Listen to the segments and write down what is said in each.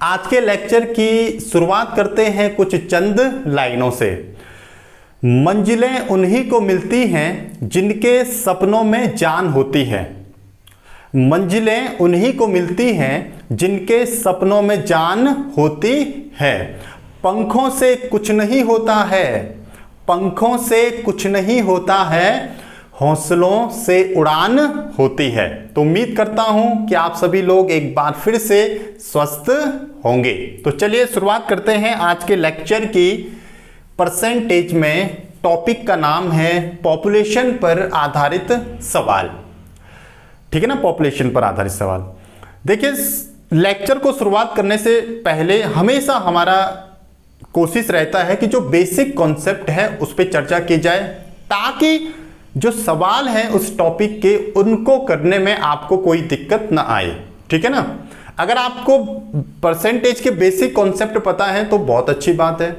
आज के लेक्चर की शुरुआत करते हैं कुछ चंद लाइनों से। मंजिलें उन्हीं को मिलती हैं जिनके सपनों में जान होती है। मंजिलें उन्हीं को मिलती हैं जिनके सपनों में जान होती है। पंखों से कुछ नहीं होता है, पंखों से कुछ नहीं होता है, हौसलों से उड़ान होती है। तो उम्मीद करता हूं कि आप सभी लोग एक बार फिर से स्वस्थ होंगे। तो चलिए शुरुआत करते हैं आज के लेक्चर की। परसेंटेज में टॉपिक का नाम है पॉपुलेशन पर आधारित सवाल। ठीक है ना, पॉपुलेशन पर आधारित सवाल। देखिए, लेक्चर को शुरुआत करने से पहले हमेशा हमारा कोशिश रहता है कि जो बेसिक कॉन्सेप्ट है उस पर चर्चा की जाए, ताकि जो सवाल है उस टॉपिक के उनको करने में आपको कोई दिक्कत ना आए। ठीक है ना। अगर आपको परसेंटेज के बेसिक कॉन्सेप्ट पता है तो बहुत अच्छी बात है।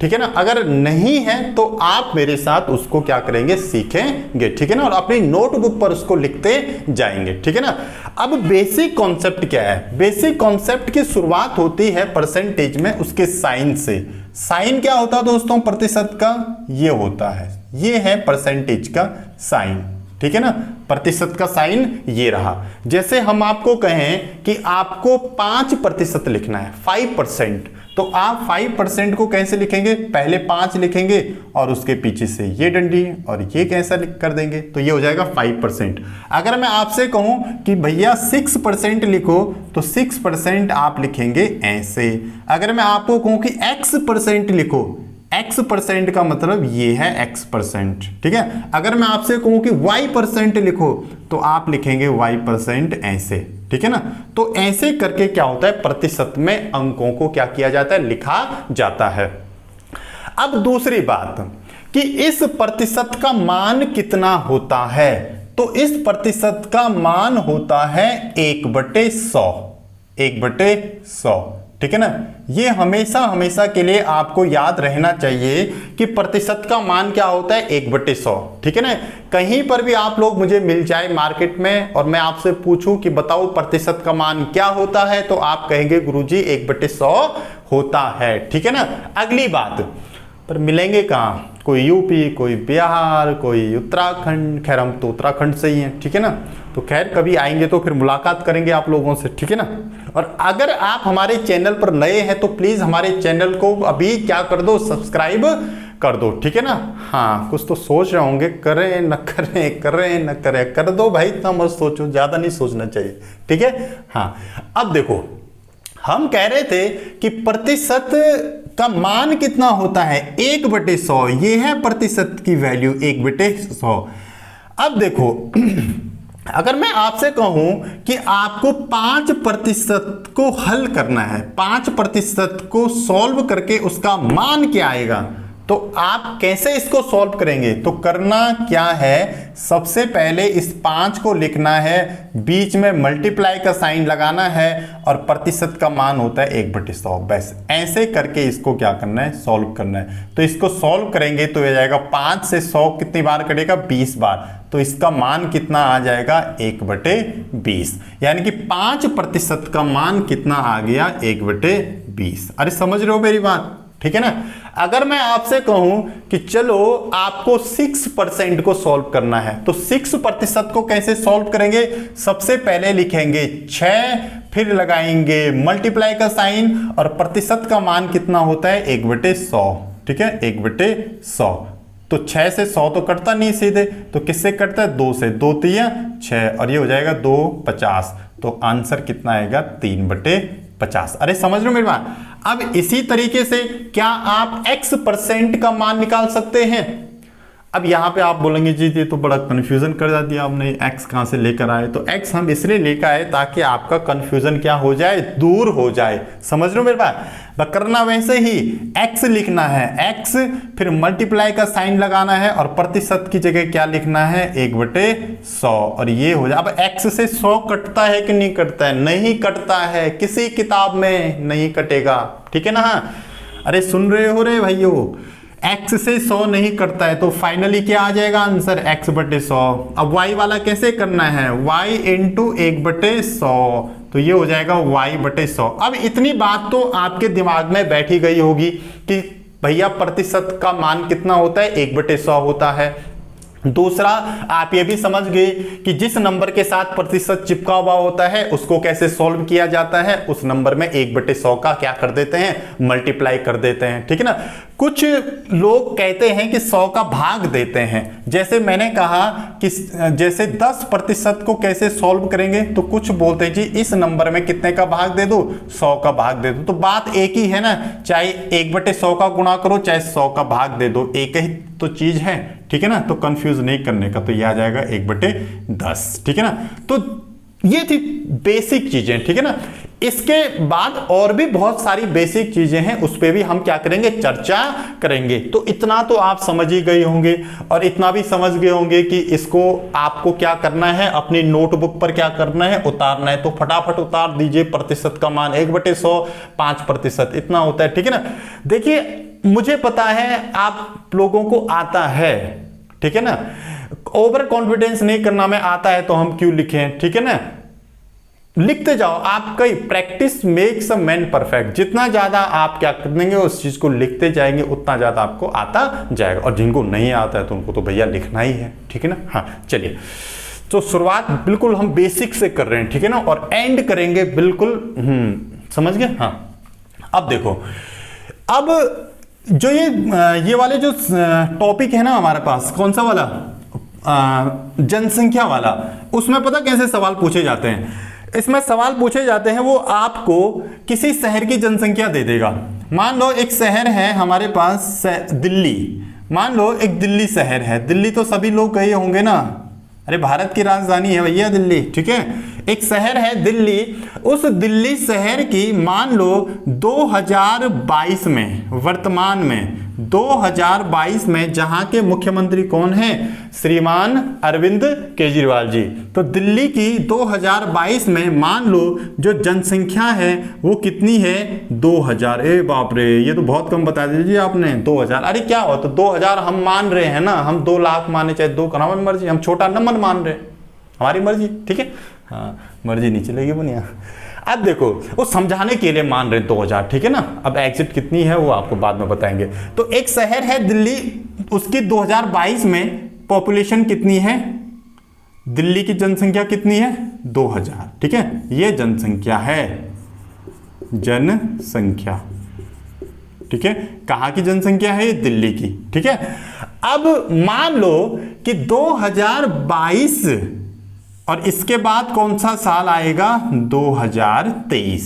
ठीक है ना। अगर नहीं है तो आप मेरे साथ उसको क्या करेंगे, सीखेंगे। ठीक है ना। और अपनी नोटबुक पर उसको लिखते जाएंगे। ठीक है ना। अब बेसिक कॉन्सेप्ट क्या है? बेसिक कॉन्सेप्ट की शुरुआत होती है परसेंटेज में उसके साइन से। साइन क्या होता है दोस्तों? प्रतिशत का ये होता है, ये है परसेंटेज का साइन। ठीक है ना। प्रतिशत का साइन ये रहा। जैसे हम आपको कहें कि आपको 5% लिखना है, 5%, तो आप 5% को कैसे लिखेंगे? पहले 5 लिखेंगे और उसके पीछे से ये डंडी और ये कैसा कर देंगे, तो ये हो जाएगा 5%। अगर मैं आपसे कहूं कि भैया 6% लिखो, तो 6% आप लिखेंगे ऐसे। अगर मैं आपको कहूं कि x% लिखो, x% का मतलब ये है x%। ठीक है। अगर मैं आपसे कहूं कि y% लिखो, तो आप लिखेंगे y% ऐसे। ठीक है ना। तो ऐसे करके क्या होता है, प्रतिशत में अंकों को क्या किया जाता है, लिखा जाता है। अब दूसरी बात कि इस प्रतिशत का मान कितना होता है, तो इस प्रतिशत का मान होता है 1/100। 1/100। ठीक है ना। ये हमेशा हमेशा के लिए आपको याद रहना चाहिए कि प्रतिशत का मान क्या होता है, 1/100। ठीक है ना। कहीं पर भी आप लोग मुझे मिल जाए मार्केट में और मैं आपसे पूछूं कि बताओ प्रतिशत का मान क्या होता है, तो आप कहेंगे गुरुजी 1/100 होता है। ठीक है ना। अगली बात, पर मिलेंगे कहाँ? कोई यूपी, कोई बिहार, कोई उत्तराखंड। खैर हम तो उत्तराखंड से ही हैं। ठीक है ना। तो खैर कभी आएंगे तो फिर मुलाकात करेंगे आप लोगों से। ठीक है ना। और अगर आप हमारे चैनल पर नए हैं तो प्लीज हमारे चैनल को अभी क्या कर दो, सब्सक्राइब कर दो। ठीक है ना। हाँ, कुछ तो सोच रहे होंगे, करें न करें, करें न करें, कर दो भाई, इतना मत सोचो, ज्यादा नहीं सोचना चाहिए। ठीक है। हाँ, अब देखो, हम कह रहे थे कि प्रतिशत का मान कितना होता है, 1/100। ये है प्रतिशत की वैल्यू, 1/100। अब देखो, अगर मैं आपसे कहूं कि आपको 5% को हल करना है, 5% को सॉल्व करके उसका मान क्या आएगा, तो आप कैसे इसको सॉल्व करेंगे? तो करना क्या है, सबसे पहले इस 5 को लिखना है, बीच में मल्टीप्लाई का साइन लगाना है और प्रतिशत का मान होता है 1/100। बस ऐसे करके इसको क्या करना है, सॉल्व करना है। तो इसको सॉल्व करेंगे तो यह जाएगा 5 से 100 कितनी बार कटेगा, 20 बार। तो इसका मान कितना आ जाएगा, 1/20। यानी कि 5% का मान कितना आ गया, 1/20। अरे समझ रहे हो मेरी बात? ठीक है ना। अगर मैं आपसे कहूं कि चलो आपको 6% को सॉल्व करना है, तो 6% को कैसे सॉल्व करेंगे? सबसे पहले लिखेंगे 6, फिर लगाएंगे मल्टीप्लाई का साइन और प्रतिशत का मान कितना होता है, 1/100। ठीक है, 1/100। तो 6 से 100 तो कटता नहीं सीधे, तो किससे कटता है, 2 से। 2 3 6 और ये हो जाएगा 2 50। तो आंसर कितना आएगा, 3/50। अरे समझ रहे हो मेरी बात? अब इसी तरीके से क्या आप x% का मान निकाल सकते हैं? अब यहां पे आप बोलेंगे जी ये तो बड़ा कंफ्यूजन कर दिया आपने, x कहां से लेकर आए? तो x हम इसलिए लेकर आए ताकि आपका कंफ्यूजन क्या हो जाए, दूर हो जाए। समझ रहे हो मेरे बात? करना वैसे ही, x लिखना है, x फिर मल्टीप्लाई का साइन लगाना है और प्रतिशत की जगह क्या लिखना है, 1/100 और ये हो जाए। अब x से 100 कटता है कि नहीं कटता है? नहीं कटता है, किसी किताब में नहीं कटेगा। ठीक है ना। अरे सुन रहे हो रे भाइयों, x से 100 नहीं करता है, तो फाइनली क्या आ जाएगा आंसर, x/100। अब y वाला कैसे करना है, y × 1/100। तो ये हो जाएगा y/100। अब इतनी बात तो आपके दिमाग में बैठी गई होगी कि भैया प्रतिशत का मान कितना होता है, 1/100 होता है। दूसरा, आप ये भी समझ गए कि जिस नंबर के साथ प्रतिशत चिपका हुआ होता है उसको कैसे सॉल्व किया जाता है, उस नंबर में 1/100 का क्या कर देते हैं, मल्टीप्लाई कर देते हैं, ठीक है ना। कुछ लोग कहते हैं कि 100 का भाग देते हैं, जैसे मैंने कहा कि जैसे 10% को कैसे सॉल्व करेंगे, तो कुछ बोलते हैं जी इस नंबर में कितने का भाग दे दो, 100 का भाग दे दो। तो बात एक ही है ना, चाहे 1/100 का गुणा करो चाहे 100 का भाग दे दो, एक ही तो चीज है, ठीक है ना। तो कंफ्यूज नहीं करने का, तो यह आ जाएगा 1/10, ठीक है ना। तो ये थी बेसिक चीजें, ठीक है ना। इसके बाद और भी बहुत सारी बेसिक चीजें हैं, उस पर भी हम क्या करेंगे, चर्चा करेंगे। तो इतना तो आप समझ ही गए होंगे, और इतना भी समझ गए होंगे कि इसको आपको क्या करना है, अपनी नोटबुक पर क्या करना है, उतारना है। तो फटाफट उतार दीजिए प्रतिशत का मान 1/100 5% इतना होता है, ठीक है ना। देखिए मुझे पता है आप लोगों को आता है, ठीक है ना। ओवर कॉन्फिडेंस नहीं करना में आता है तो हम क्यों लिखें, ठीक है ना। लिखते जाओ, आपका practice makes a man perfect. जितना ज्यादा आप क्या कर देंगे उस चीज को लिखते जाएंगे उतना ज्यादा आपको आता जाएगा। और जिनको नहीं आता है तो उनको तो भैया लिखना ही है, ठीक है ना। हाँ चलिए, तो शुरुआत बिल्कुल हम बेसिक से कर रहे हैं, ठीक है ना, और एंड करेंगे बिल्कुल समझ गए। हाँ अब देखो, अब जो ये वाले जो टॉपिक है ना हमारे पास, कौन सा वाला, जनसंख्या वाला, उसमें पता कैसे सवाल पूछे जाते हैं। इसमें सवाल पूछे जाते हैं, वो आपको किसी शहर की जनसंख्या दे देगा। मान लो एक शहर है हमारे पास दिल्ली, मान लो एक दिल्ली शहर है। दिल्ली तो सभी लोग गए होंगे ना, अरे भारत की राजधानी है भैया दिल्ली, ठीक है। एक शहर है दिल्ली, उस दिल्ली शहर की मान लो 2022 में, वर्तमान में 2022 में जहां के मुख्यमंत्री कौन है, श्रीमान अरविंद केजरीवाल जी। तो दिल्ली की 2022 में मान लो जो जनसंख्या है वो कितनी है, 2000। ए बाप रे, ये तो बहुत कम बता दीजिए आपने, 2000। अरे क्या हो, तो 2000 हम मान रहे हैं ना, हम 2 लाख माने चाहे 2 करोड़, मर्जी, हम छोटा नंबर मान रहे हैं, हमारी मर्जी, ठीक है। हाँ मर्जी नहीं चलेगी बुनिया। अब देखो वो समझाने के लिए मान रहे 2000, ठीक है ना। अब एग्जिट कितनी है वो आपको बाद में बताएंगे। तो एक शहर है दिल्ली, उसकी 2022 में पॉपुलेशन कितनी है, दिल्ली की जनसंख्या कितनी है, 2000, ठीक है। ये जनसंख्या है, जनसंख्या, ठीक है। कहां की जनसंख्या है, ये दिल्ली की, ठीक है। अब मान लो कि 2022 और इसके बाद कौन सा साल आएगा, 2023।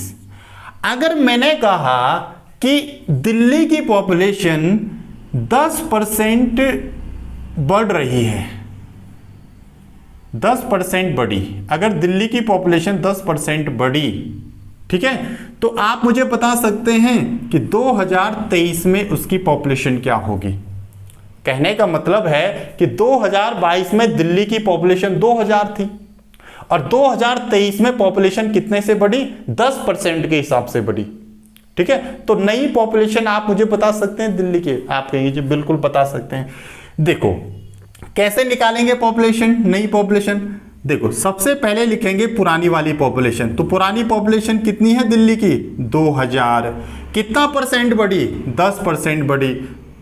अगर मैंने कहा कि दिल्ली की पॉपुलेशन 10% बढ़ रही है, 10% बढ़ी, अगर दिल्ली की पॉपुलेशन 10% बढ़ी, ठीक है, तो आप मुझे बता सकते हैं कि 2023 में उसकी पॉपुलेशन क्या होगी। कहने का मतलब है कि 2022 में दिल्ली की पॉपुलेशन 2000 थी और 2023 में पॉपुलेशन कितने से बढ़ी, 10% के हिसाब से बढ़ी, ठीक है। तो नई पॉपुलेशन आप मुझे बता सकते हैं दिल्ली के, आप कहेंगे जी बिल्कुल बता सकते हैं। देखो कैसे निकालेंगे पॉपुलेशन, नई पॉपुलेशन, देखो सबसे पहले लिखेंगे पुरानी वाली पॉपुलेशन। तो पुरानी पॉपुलेशन कितनी है दिल्ली की, 2000। कितना परसेंट बढ़ी, 10% बढ़ी।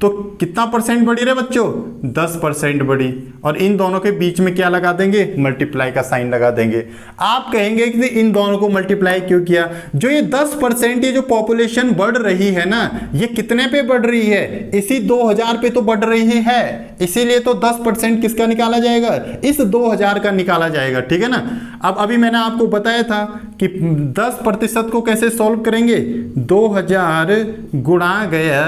तो कितना परसेंट बढ़ी रे बच्चों, 10% बढ़ी। और इन दोनों के बीच में क्या लगा देंगे, मल्टीप्लाई का साइन लगा देंगे। आप कहेंगे कि इन दोनों को मल्टीप्लाई क्यों किया, जो ये 10% ये जो पॉपुलेशन बढ़ रही है ना, ये कितने पे बढ़ रही है, इसी 2000 पे तो बढ़ रही है, इसीलिए तो 10% किसका निकाला जाएगा, इस 2000 का निकाला जाएगा, ठीक है ना। अब अभी मैंने आपको बताया था कि 10% को कैसे सॉल्व करेंगे, 2000 गुणा गया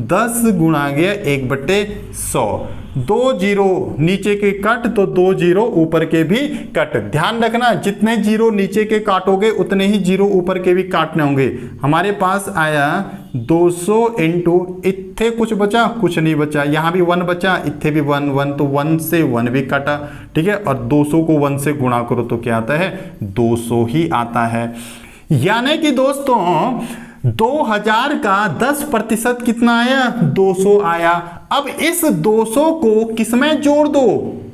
10 गुणा गया 1/100, 2 जीरो नीचे के कट तो 2 जीरो ऊपर के भी कट। ध्यान रखना जितने जीरो नीचे के काटोगे उतने ही जीरो ऊपर के भी काटने होंगे। हमारे पास आया 200 इंटू, इत्थे कुछ बचा, कुछ नहीं बचा, यहाँ भी 1 बचा, इत्थे भी 1 1, तो 1 से 1 भी काटा, ठीक है। और 200 को 1 से गुणा करो तो क्या आता है, 200 ही आता है। यानी कि दोस्तों 2000 का 10% कितना आया, 200 आया। अब इस 200 को किस में जोड़ दो,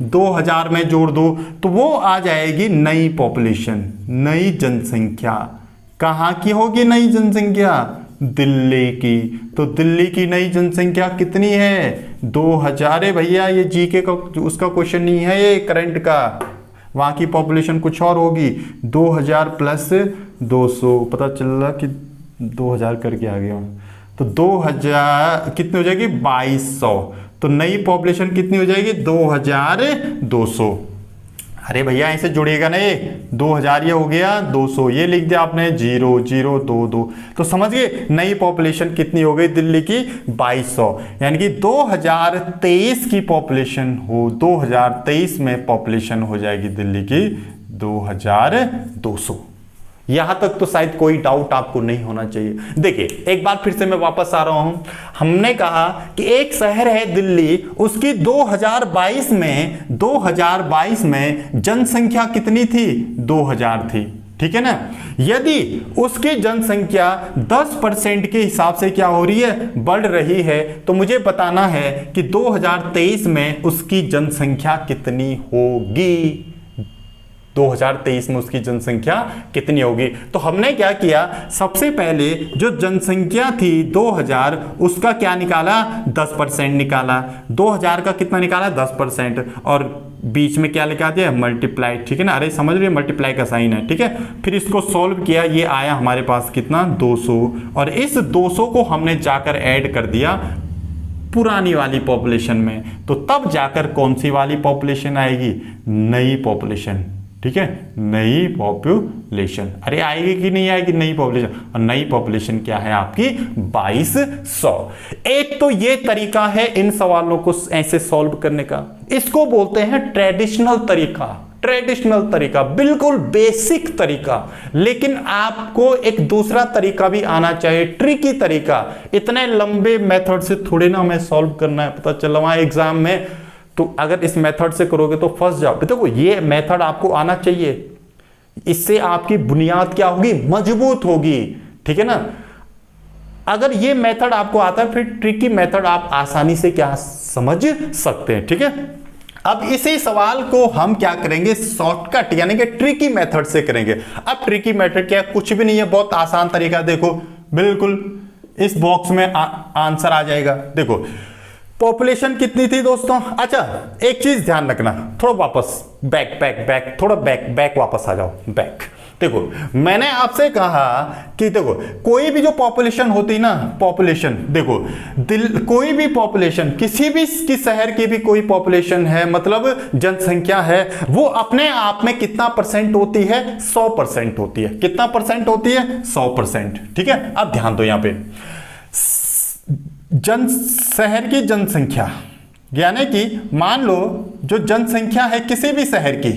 2000 में जोड़ दो, तो वो आ जाएगी नई पॉपुलेशन, नई जनसंख्या। कहाँ की होगी नई जनसंख्या, दिल्ली की। तो दिल्ली की नई जनसंख्या कितनी है, 2000 है भैया। ये जीके का उसका क्वेश्चन नहीं है, ये करंट का, वहां की पॉपुलेशन कुछ और होगी। 2000 प्लस 200, पता चल रहा कि 2000 करके आ गया, तो 2000 कितनी हो जाएगी, 2200। तो नई पॉपुलेशन कितनी हो जाएगी, 2200। अरे भैया ऐसे जुड़ेगा ना, ये 2000 ये हो गया, 200 ये लिख दिया आपने, 0022। तो समझ गए नई पॉपुलेशन कितनी हो गई दिल्ली की, 2200। यानी कि 2023 की पॉपुलेशन हो, 2023 में पॉपुलेशन हो जाएगी दिल्ली की 2200। यहां तक तो शायद कोई डाउट आपको नहीं होना चाहिए। देखिए एक बार फिर से मैं वापस आ रहा हूं। हमने कहा कि एक शहर है दिल्ली, उसकी 2022 में जनसंख्या कितनी थी, 2000 थी, ठीक है ना। यदि उसकी जनसंख्या 10% के हिसाब से क्या हो रही है, बढ़ रही है, तो मुझे बताना है कि 2023 में उसकी जनसंख्या कितनी होगी, 2023 में उसकी जनसंख्या कितनी होगी। तो हमने क्या किया, सबसे पहले जो जनसंख्या थी 2000, उसका क्या निकाला, 10% निकाला। 2000 का कितना निकाला, 10%, और बीच में क्या लिखा दिया, मल्टीप्लाई, ठीक है ना। अरे समझ रहे, मल्टीप्लाई का साइन है, ठीक है। फिर इसको सॉल्व किया, ये आया हमारे पास कितना, 200, और इस 200 को हमने जाकर ऐड कर दिया पुरानी वाली पॉपुलेशन में, तो तब जाकर कौन सी वाली पॉपुलेशन आएगी, नई पॉपुलेशन, ठीक है, नई पॉपुलेशन। अरे आएगी कि नहीं आएगी नई पॉपुलेशन, और नई पॉपुलेशन क्या है आपकी, 2200। एक तो ये तरीका है इन सवालों को ऐसे सॉल्व करने का, इसको बोलते हैं ट्रेडिशनल तरीका। ट्रेडिशनल तरीका बिल्कुल बेसिक तरीका, लेकिन आपको एक दूसरा तरीका भी आना चाहिए, ट्रिकी तरीका। इतने लंबे मेथड से थोड़े ना हमें सॉल्व करना है, पता चला वहां एग्जाम में, तो अगर इस मेथड से करोगे तो फंस जाओ। देखो ये मेथड आपको आना चाहिए, इससे आपकी बुनियाद क्या होगी, मजबूत होगी, ठीक है ना। अगर ये मेथड आपको आता है, फिर ट्रिकी मेथड आप आसानी से क्या समझ सकते हैं, ठीक है। अब इसी सवाल को हम क्या करेंगे, शॉर्टकट यानी कि ट्रिकी मेथड से करेंगे। अब ट्रिकी मेथड क्या है, कुछ भी नहीं है, बहुत आसान तरीका। देखो बिल्कुल इस बॉक्स में आंसर आ जाएगा। देखो पॉपुलेशन कितनी थी दोस्तों, अच्छा एक चीज ध्यान रखना, थोड़ा वापस बैक थोड़ा बैक वापस आ जाओ, बैक। देखो मैंने आपसे कहा कि देखो कोई भी जो पॉपुलेशन होती ना, पॉपुलेशन देखो कोई भी पॉपुलेशन, किसी भी की शहर की भी कोई पॉपुलेशन है, मतलब जनसंख्या है, वो अपने आप में कितना परसेंट होती है, 100% होती है। कितना परसेंट होती है, 100%, ठीक है। अब ध्यान दो यहां पे, शहर की जनसंख्या, यानी कि मान लो जो जनसंख्या है किसी भी शहर की,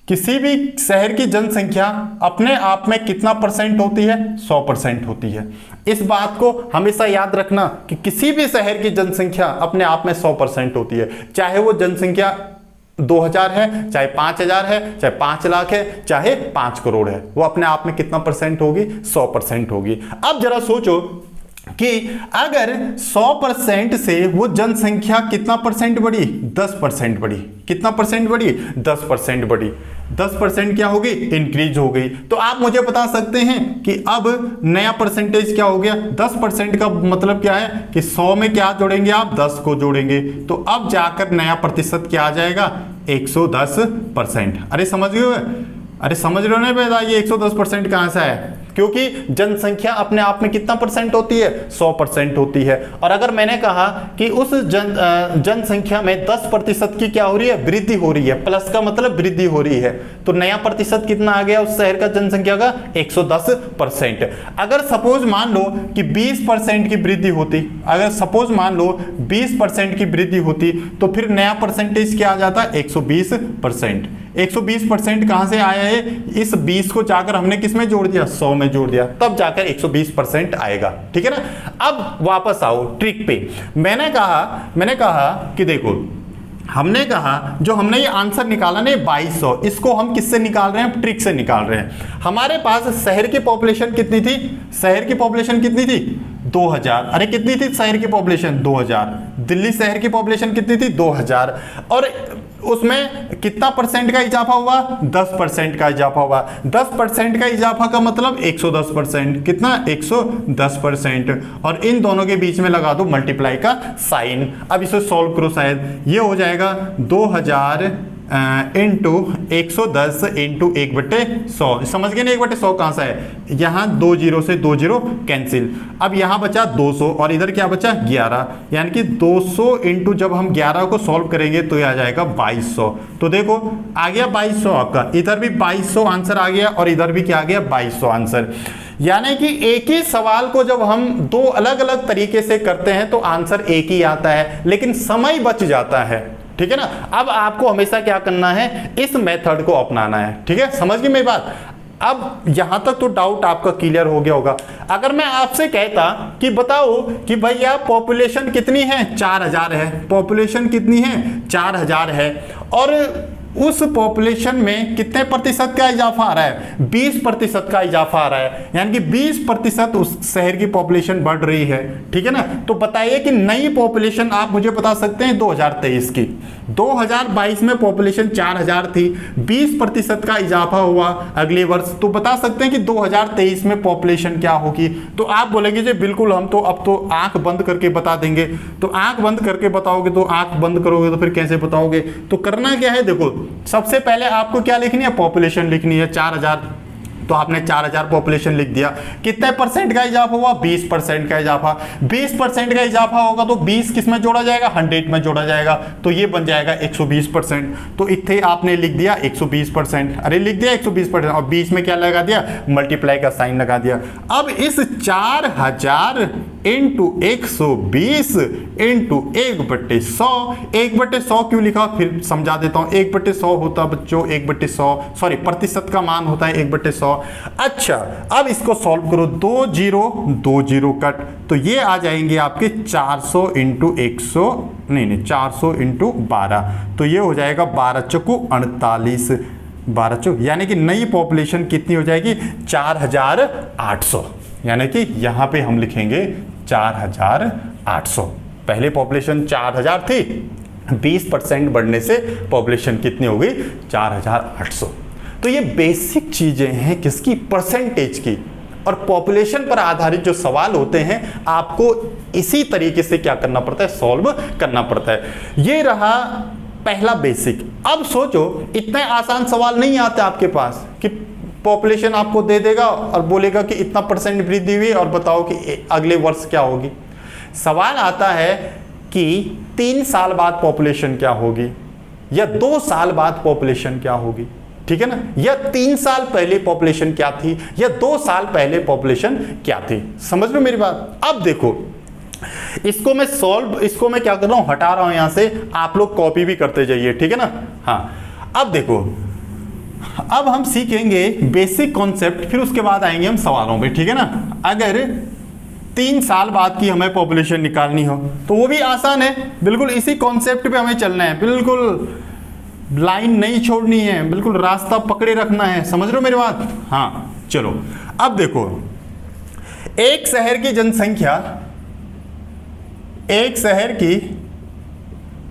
किसी भी शहर की जनसंख्या अपने आप में कितना परसेंट होती है, 100% होती है। इस बात को हमेशा याद रखना कि किसी भी शहर की जनसंख्या अपने आप में 100% होती है, चाहे वो जनसंख्या 2000 है, चाहे 5000 है, चाहे 5 लाख है, चाहे 5 करोड़ है, वो अपने आप में कितना परसेंट होगी, 100% होगी। अब जरा सोचो कि अगर 100% से वो जनसंख्या कितना परसेंट बढ़ी, 10% बढ़ी। कितना परसेंट बढ़ी, 10% बढ़ी। 10% क्या होगी, इंक्रीज हो गई। तो आप मुझे बता सकते हैं कि अब नया परसेंटेज क्या हो गया, 10% का मतलब क्या है कि 100 में क्या जोड़ेंगे आप, 10 को जोड़ेंगे, तो अब जाकर नया प्रतिशत क्या आ जाएगा, 110%। अरे समझ गए, अरे समझ रहे हो ना बेटा, ये 110% कहां से है, क्योंकि जनसंख्या अपने आप में कितना परसेंट होती है, 100% होती है। और अगर मैंने कहा कि उस जनसंख्या में 10% की क्या हो रही है, वृद्धि हो रही है, प्लस का मतलब वृद्धि हो रही है, तो नया प्रतिशत कितना आ गया उस शहर का जनसंख्या का, 110%। अगर सपोज मान लो कि 20% की वृद्धि होती, अगर सपोज मान लो 20% की वृद्धि होती, तो फिर नया परसेंटेज क्या आ जाता, 120%। 120% कहां से आया है, इस 20 को जाकर हमने किस में जोड़ दिया, 100 में जोड़ दिया, तब जाकर 120% आएगा, ठीक है ना। अब वापस आओ ट्रिक पे। मैंने कहा कि देखो हमने कहा जो हमने ये आंसर निकाला ना 2200, इसको हम किससे निकाल रहे हैं, ट्रिक से निकाल रहे हैं। हमारे पास शहर की पॉपुलेशन कितनी थी, शहर की पॉपुलेशन कितनी थी, 2000। अरे कितनी थी शहर की पॉपुलेशन? 2000। दिल्ली शहर की पॉपुलेशन कितनी थी? 2000। और उसमें कितना परसेंट का इजाफा हुआ? 10% का इजाफा हुआ। 10% का इजाफा का मतलब 110%। कितना? 110%। और इन दोनों के बीच में लगा दो मल्टीप्लाई का साइन। अब इसे सॉल्व करो, शायद ये हो जाएगा 2000 इंटू 110 इंटू 1/100। समझ गए ना 1/100 कहां से है? यहां 2 जीरो से 2 जीरो कैंसिल। अब यहां बचा 200 और इधर क्या बचा? 11। यानी कि 200 इंटू जब हम 11 को सॉल्व करेंगे तो यह आ जाएगा 2200। तो देखो आ गया 2200 आपका, इधर भी 2200 आंसर आ गया और इधर भी क्या आ गया? 2200 आंसर। यानी कि एक ही सवाल को जब हम दो अलग अलग तरीके से करते हैं तो आंसर एक ही आता है, लेकिन समय बच जाता है। ठीक है ना? अब आपको हमेशा क्या करना है? इस मेथड को अपनाना है। ठीक है, समझ गए मेरी बात? अब यहां तक तो डाउट आपका क्लियर हो गया होगा। अगर मैं आपसे कहता कि बताओ कि भैया पॉपुलेशन कितनी है? 4000 है। पॉपुलेशन कितनी है? 4000 है। और उस पॉपुलेशन में कितने प्रतिशत का इजाफा आ रहा है? 20% का इजाफा आ रहा है। यानी कि 20% उस शहर की पॉपुलेशन बढ़ रही है। ठीक है ना? तो बताइए कि नई पॉपुलेशन आप मुझे बता सकते हैं 2023 की। 2022 में पॉपुलेशन 4000 थी, 20% का इजाफा हुआ अगले वर्ष, तो बता सकते हैं कि 2023 में पॉपुलेशन क्या होगी? तो आप बोलेंगे जी बिल्कुल, हम तो अब तो आंख बंद करके बता देंगे। तो आंख बंद करके बताओगे तो आंख बंद करोगे तो फिर कैसे बताओगे? तो करना क्या है, देखो सबसे पहले आपको क्या लिखनी है? पॉपुलेशन लिखनी है 4000। तो आपने 4000 पॉपुलेशन लिख दिया। कितने परसेंट का इजाफा हुआ? 20% का इजाफा। 20% का इजाफा होगा तो 20 किस में जोड़ा जाएगा? 100 में जोड़ा जाएगा, तो ये बन जाएगा 120%। तो इतने आपने लिख दिया 120%। अरे लिख दिया 120% और 20 में क्या लगा दिया? मल्टीप्लाई का साइन लगा दिया। अब इस 4000 इंटू 120 इंटू 1/100, 1/100 क्यों लिखा फिर समझा देता हूं। 1/100 होता बच्चों 1/100, सॉरी प्रतिशत का मान होता है 1/100। अच्छा अब इसको सॉल्व करो, 2 जीरो कट, तो ये आ जाएंगे आपके 400 इंटू 100, नहीं 400 इंटू 12, तो ये हो जाएगा 12 चौको 48, 12 चौक, यानी कि नई पॉपुलेशन कितनी हो जाएगी? 4800। यानी कि यहां पे हम लिखेंगे 4800। पहले पॉपुलेशन 4000 थी, 20% बढ़ने से पॉपुलेशन कितनी हो गई? 4800। तो ये बेसिक चीजें हैं किसकी? परसेंटेज की। और पॉपुलेशन पर आधारित जो सवाल होते हैं आपको इसी तरीके से क्या करना पड़ता है? सॉल्व करना पड़ता है। ये रहा पहला बेसिक। अब सोचो इतने आसान सवाल नहीं आते आपके पास कि पॉपुलेशन आपको दे देगा और बोलेगा कि इतना परसेंट वृद्धि हुई और बताओ कि अगले वर्ष क्या होगी। सवाल आता है कि 3 साल बाद पॉपुलेशन क्या होगी, या 2 साल बाद पॉपुलेशन क्या होगी। ठीक है ना? या 3 साल पहले पॉपुलेशन क्या थी, या 2 साल पहले पॉपुलेशन क्या थी। समझ में मेरी बात? अब देखो इसको मैं क्या कर रहा हूं? हटा रहा हूं यहां से, आप लोग कॉपी भी करते जाइए। ठीक है ना? हाँ अब देखो, अब हम सीखेंगे बेसिक कॉन्सेप्ट, फिर उसके बाद आएंगे हम सवालों पे। ठीक है ना? अगर 3 साल बाद की हमें पॉपुलेशन निकालनी हो तो वो भी आसान है, बिल्कुल इसी कॉन्सेप्ट पे हमें चलना है, बिल्कुल लाइन नहीं छोड़नी है, बिल्कुल रास्ता पकड़े रखना है। समझ रहे हो मेरी बात? हाँ चलो अब देखो, एक शहर की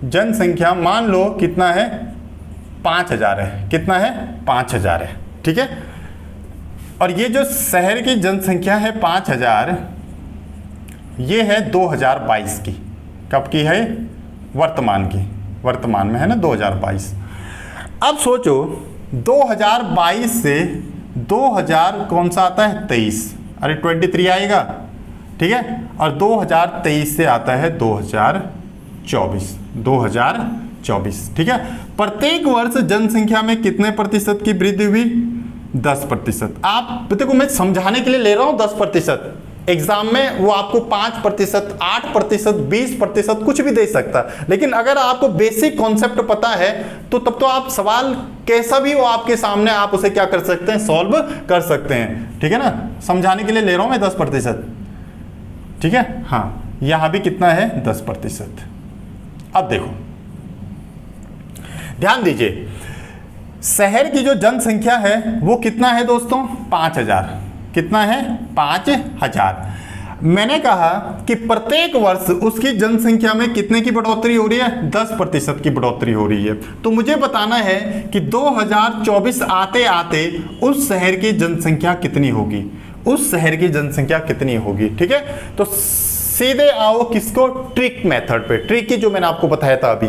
जनसंख्या मान लो कितना है? 5000 है। कितना है? 5000 है। ठीक है? और ये जो शहर की जनसंख्या है 5000, ये है 2022 की। कब की है? वर्तमान की, वर्तमान में है ना 2022। अब सोचो 2022 से 2000 कौन सा आता है? 23, अरे 23 आएगा। ठीक है? और 2023 से आता है 2024। ठीक है? प्रत्येक वर्ष जनसंख्या में कितने प्रतिशत की वृद्धि हुई? 10%। आप देखो मैं समझाने के लिए ले रहा हूं 10%। एग्जाम में वो आपको 5%, 8%, 20% कुछ भी दे सकता है, लेकिन अगर आपको बेसिक कॉन्सेप्ट पता है तो तब तो आप सवाल कैसा भी हो आपके सामने आप उसे क्या कर सकते हैं? सॉल्व कर सकते हैं। ठीक है ना? समझाने के लिए ले रहा हूं मैं 10%। ठीक है? हाँ यहां भी कितना है? 10%। अब देखो ध्यान दीजिए, शहर की जो जनसंख्या है वो कितना है दोस्तों? 5000। कितना है? 5000। मैंने कहा कि प्रत्येक वर्ष उसकी जनसंख्या में कितने की बढ़ोतरी हो रही है, 10% की बढ़ोतरी हो रही है। तो मुझे बताना है कि 2024 आते आते उस शहर की जनसंख्या कितनी होगी, उस शहर की जनसंख्या कितनी होगी। ठीक है, तो सीधे आओ किसको, ट्रिक मेथड पे। ट्रिक की जो मैंने आपको बताया था अभी,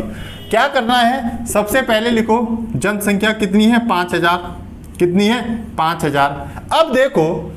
क्या करना है, सबसे पहले लिखो जनसंख्या कितनी है, 5000। कितनी है, 5000। अब देखो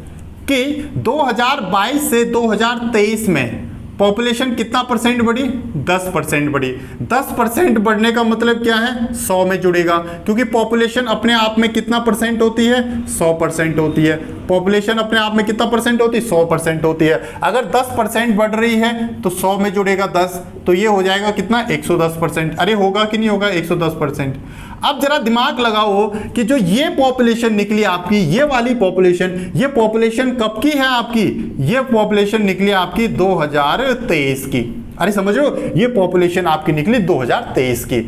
कि 2022 से 2023 में पॉपुलेशन कितना परसेंट बढ़ी, 10% बढ़ी। 10% बढ़ने का मतलब क्या है, 100 में जुड़ेगा, क्योंकि पॉपुलेशन अपने आप में कितना परसेंट होती है, 100% होती है। पॉपुलेशन अपने आप में कितना परसेंट होती है, 100% होती है। अगर 10% बढ़ रही है तो 100 में जुड़ेगा 10, तो ये हो जाएगा कितना, 110%। अरे होगा कि नहीं होगा, 110%। अब जरा दिमाग लगाओ कि जो ये पॉपुलेशन निकली आपकी, ये वाली पॉपुलेशन, ये पॉपुलेशन कब की है आपकी, ये पॉपुलेशन निकली आपकी 2023 की। अरे समझ रहे हो, ये पॉपुलेशन आपकी निकली 2023 की।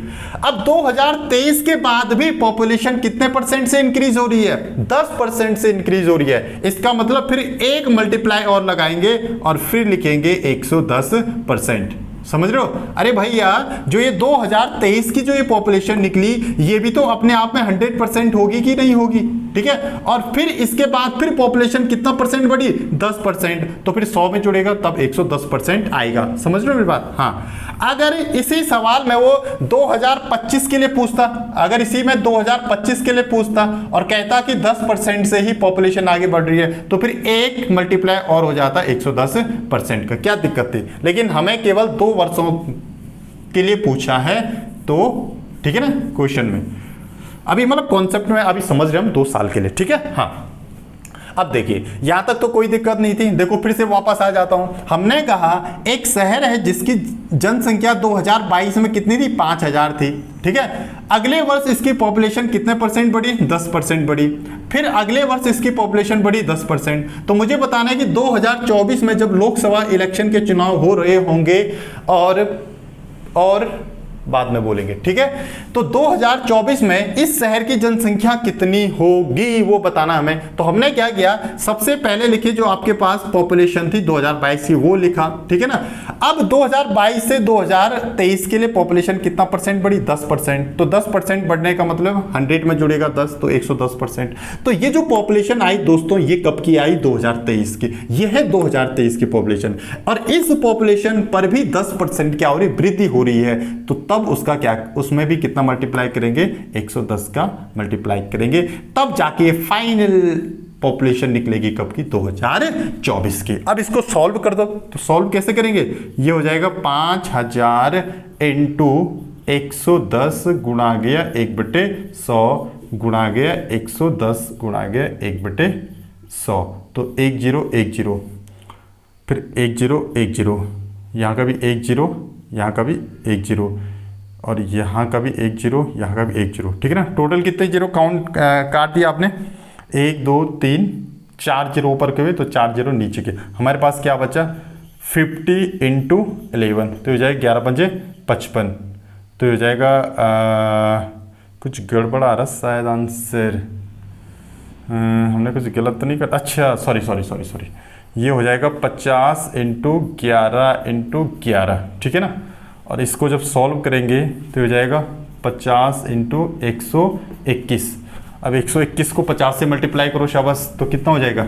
अब 2023 के बाद भी पॉपुलेशन कितने परसेंट से इंक्रीज हो रही है, 10% से इंक्रीज हो रही है। इसका मतलब फिर एक मल्टीप्लाई और लगाएंगे और फिर लिखेंगे 110%। समझ रहे हो। अरे भैया, जो ये 2023 की जो ये पॉपुलेशन निकली, ये भी तो अपने आप में 100% होगी कि नहीं होगी। ठीक है, और फिर इसके बाद फिर पॉपुलेशन कितना परसेंट बढ़ी, 10%, तो फिर 100 में जुड़ेगा तब 110% आएगा। समझ रहे हो मेरी बात। हाँ, अगर इसी सवाल में वो 2025 के लिए पूछता, अगर इसी में 2025 के लिए पूछता और कहता कि 10% से ही पॉपुलेशन आगे बढ़ रही है, तो फिर एक मल्टीप्लाई और हो जाता 110% का, क्या दिक्कत थी। लेकिन हमें केवल 2 वर्षों के लिए पूछा है, तो ठीक है ना, क्वेश्चन में अभी मतलब कॉन्सेप्ट में अभी समझ रहे हम 2 साल के लिए। ठीक है। हाँ, अब देखिए यहां तक तो कोई दिक्कत नहीं थी। देखो फिर से वापस आ जाता हूं। हमने कहा एक शहर है जिसकी जनसंख्या 2022 में कितनी थी, 5000 थी। ठीक है, अगले वर्ष इसकी पॉपुलेशन कितने परसेंट बढ़ी, 10% बढ़ी। फिर अगले वर्ष इसकी पॉपुलेशन बढ़ी 10%। तो मुझे बताना है कि 2024 में जब लोकसभा इलेक्शन के चुनाव हो रहे होंगे, और बाद में बोलेंगे। ठीक है, तो 2024 में इस शहर की जनसंख्या कितनी होगी वो बताना हमें। तो हमने क्या किया, सबसे पहले लिखी जो आपके पास पॉपुलेशन थी 2022 की, वो लिखा। ठीक है ना। अब 2022 से 2023 के लिए पॉपुलेशन कितना परसेंट बढ़ी, 10%। तो 10% बढ़ने का मतलब 100 में जुड़ेगा 10, तो 110%। तो ये जो पॉपुलेशन आई दोस्तों, ये कब की आई, 2023 की। ये है 2023 की पॉपुलेशन, और इस पॉपुलेशन पर भी 10% क्या हो रही, वृद्धि हो रही है। तो तब उसका क्या, उसमें भी कितना मल्टीप्लाई करेंगे, 110 का मल्टीप्लाई करेंगे, तब जाके फाइनल पॉपुलेशन निकलेगी कब की, 2024 की। अब इसको सॉल्व कर दो। तो सॉल्व कैसे करेंगे, ये हो जाएगा 5000 इंटू 110 गुणा गया 1/100 गुणा गया 110 गुणा गया 1/100। तो 1010, फिर 1010, यहाँ का भी 10, यहाँ का भी 10, और यहाँ का भी 10, यहाँ का भी 10। ठीक है ना। टोटल कितने जीरो काउंट काट दिया आपने, 1 2 3 4 जीरो ऊपर के हुए, तो 4 जीरो नीचे के। हमारे पास क्या बचा, 50 इंटू 11, तो हो जाएगा 11 पंजे 55। तो हो जाएगा कुछ गड़बड़ आ रहा शायद आंसर, हमने कुछ गलत तो नहीं कर, अच्छा सॉरी, ये हो जाएगा 50 इंटू 11 इंटू 11। ठीक है ना। और इसको जब सॉल्व करेंगे तो हो जाएगा 50 इंटू 121। अब 121 को 50 से मल्टीप्लाई करो शाबाश, तो कितना हो जाएगा,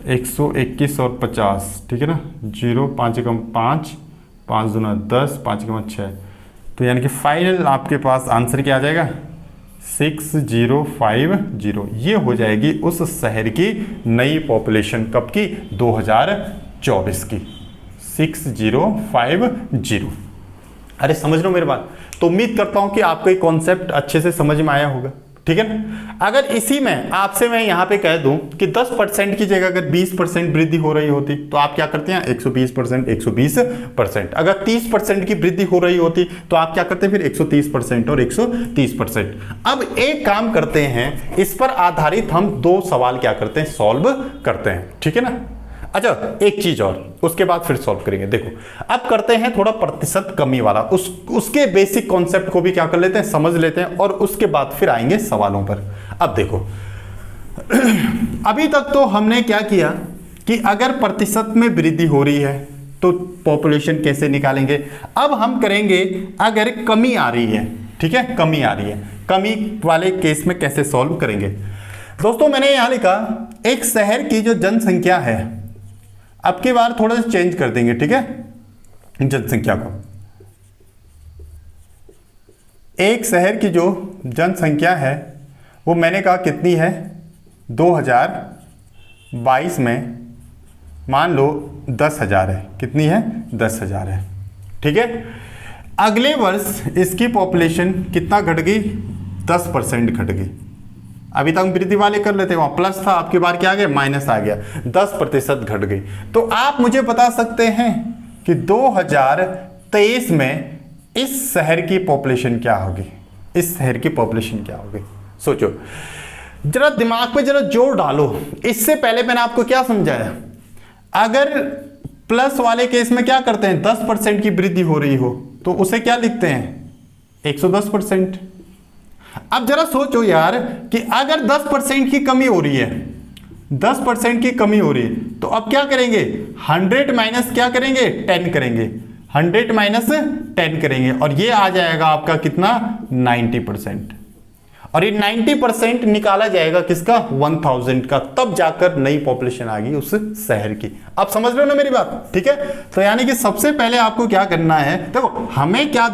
121 और 50। ठीक है ना। 0 5 कम 5, 5 दूना 10, 5 कम 6। तो यानी कि फाइनल आपके पास आंसर क्या आ जाएगा, 6050। ये हो जाएगी उस शहर की नई पॉपुलेशन, कब की, 2024 की, 6050। अरे समझ लो मेरी बात। तो उम्मीद करता हूं कि आपको ये कॉन्सेप्ट अच्छे से समझ में आया होगा। ठीक है ना। अगर इसी में आपसे मैं यहाँ पे कह दूं कि 10% की जगह अगर 20% वृद्धि हो रही होती, तो आप क्या करते हैं, 120%, 120%। अगर 30% की वृद्धि हो रही होती तो आप क्या करते हैं, फिर 130% और 130%। अब एक काम करते हैं, इस पर आधारित हम 2 सवाल क्या करते हैं, सॉल्व करते हैं। ठीक है ना। अच्छा, एक चीज और, उसके बाद फिर सॉल्व करेंगे। देखो अब करते हैं थोड़ा प्रतिशत कमी वाला, उसके बेसिक कॉन्सेप्ट को भी क्या कर लेते हैं, समझ लेते हैं, और उसके बाद फिर आएंगे सवालों पर। अब देखो अभी तक तो हमने क्या किया कि अगर प्रतिशत में वृद्धि हो रही है तो पॉपुलेशन कैसे निकालेंगे। अब हम करेंगे अगर कमी आ रही है, ठीक है, कमी आ रही है, कमी वाले केस में कैसे सॉल्व करेंगे। दोस्तों मैंने यहां लिखा एक शहर की जो जनसंख्या है, अब की बार थोड़ा सा चेंज कर देंगे, ठीक है, जनसंख्या को। एक शहर की जो जनसंख्या है वो मैंने कहा कितनी है, 2022 में मान लो 10,000 है, कितनी है, 10,000 है, ठीक है। अगले वर्ष इसकी पॉपुलेशन कितना घट गई, 10% घट गई। अभी तक वृद्धि वाले कर लेते, वहां प्लस था, आपकी बार क्या आ गया, माइनस आ गया, 10% घट गई। तो आप मुझे बता सकते हैं कि 2023 में इस शहर की पॉपुलेशन क्या होगी, इस शहर की पॉपुलेशन क्या होगी। सोचो जरा, दिमाग पे जरा जोर डालो। इससे पहले मैंने आपको क्या समझाया, अगर प्लस वाले केस में क्या करते हैं, 10% की वृद्धि हो रही हो तो उसे क्या लिखते हैं, 110%। अब जरा सोचो यार कि अगर 10% की कमी हो रही है, 10% की कमी हो रही है, तो अब क्या करेंगे, 100 माइनस क्या करेंगे, 10 करेंगे, 100 माइनस 10 करेंगे, और ये आ जाएगा आपका कितना, 90%। और ये 90% निकाला जाएगा किसका, 1000 का, तब जाकर नई पॉपुलेशन आ गई उस शहर की। आप समझ रहे हो ना मेरी बात, ठीक है। तो यानी कि सबसे पहले आपको क्या करना है, देखो हमें क्या